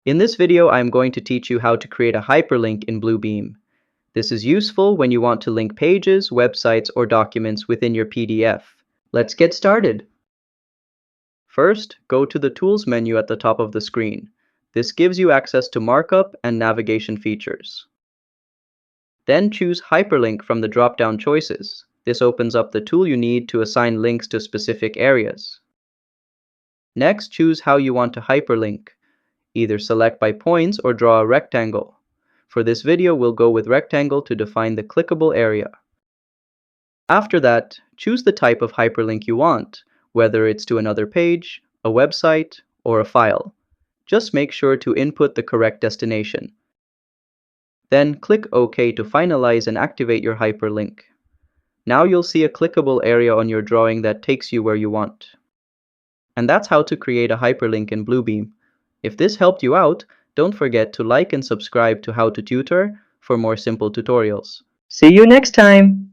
In this video, I'm going to teach you how to create a hyperlink in Bluebeam. This is useful when you want to link pages, websites, or documents within your PDF. Let's get started. First, go to the Tools menu at the top of the screen. This gives you access to markup and navigation features. Then choose Hyperlink from the drop-down choices. This opens up the tool you need to assign links to specific areas. Next, choose how you want to hyperlink. Either select by points or draw a rectangle. For this video, we'll go with rectangle to define the clickable area. After that, choose the type of hyperlink you want, whether it's to another page, a website, or a file. Just make sure to input the correct destination. Then click OK to finalize and activate your hyperlink. Now you'll see a clickable area on your drawing that takes you where you want. And that's how to create a hyperlink in Bluebeam. If this helped you out, don't forget to like and subscribe to How to Tutor for more simple tutorials. See you next time!